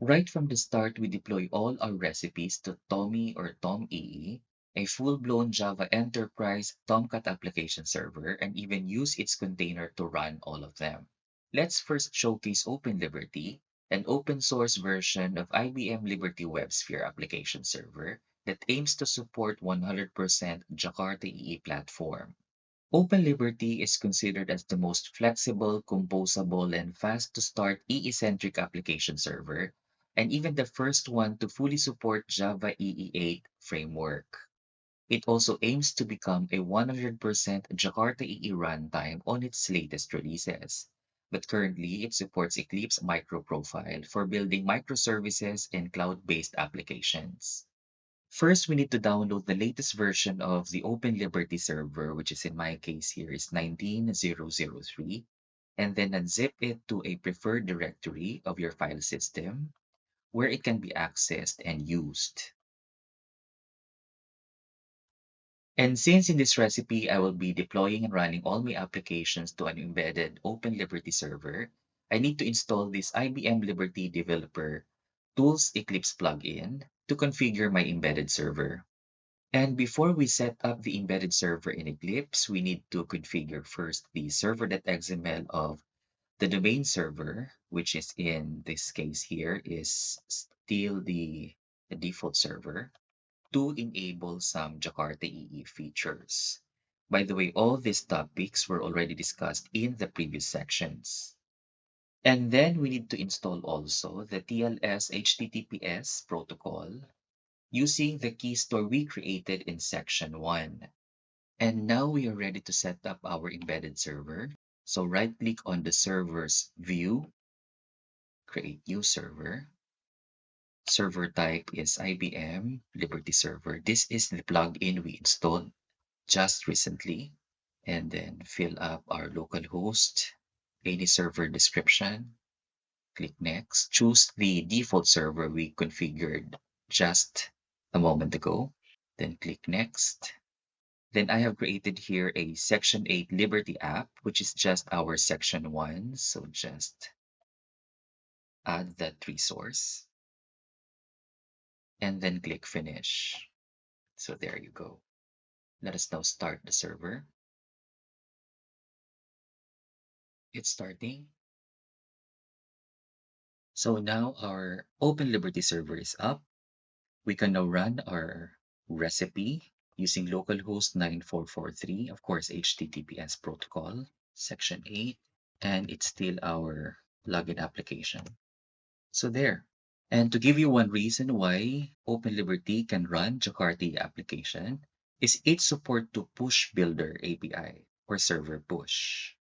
Right from the start, we deploy all our recipes to Tommy or TomEE, a full-blown Java Enterprise Tomcat application server, and even use its container to run all of them. Let's first showcase OpenLiberty, an open-source version of IBM Liberty WebSphere application server that aims to support 100% Jakarta EE platform. OpenLiberty is considered as the most flexible, composable, and fast to start EE-centric application server, and even the first one to fully support Java EE8 framework. It also aims to become a 100% Jakarta EE runtime on its latest releases. But currently, it supports Eclipse microprofile for building microservices and cloud-based applications. First, we need to download the latest version of the Open Liberty server, which is in my case here is 19003, and then unzip it to a preferred directory of your file system where it can be accessed and used. And since in this recipe, I will be deploying and running all my applications to an embedded Open Liberty server, I need to install this IBM Liberty Developer Tools Eclipse plugin to configure my embedded server. And before we set up the embedded server in Eclipse, we need to configure first the server.xml of the domain server, which is in this case here is still the default server to enable some Jakarta EE features. By the way, all these topics were already discussed in the previous sections. And then we need to install also the TLS HTTPS protocol using the key store we created in section 1. And now we are ready to set up our embedded server. So right-click on the server's view, create new server. Server type is IBM Liberty Server. This is the plugin we installed just recently. And then fill up our local host, any server description, click next. Choose the default server we configured just a moment ago. Then click next. Then I have created here a Section 8 Liberty app, which is just our Section 1. So just add that resource and then click Finish. So there you go. Let us now start the server. It's starting. So now our Open Liberty server is up. We can now run our recipe using localhost 9443, of course, HTTPS protocol, Section 8, and it's still our plugin application. So there. And to give you one reason why OpenLiberty can run Jakarta application is its support to push builder API or server push.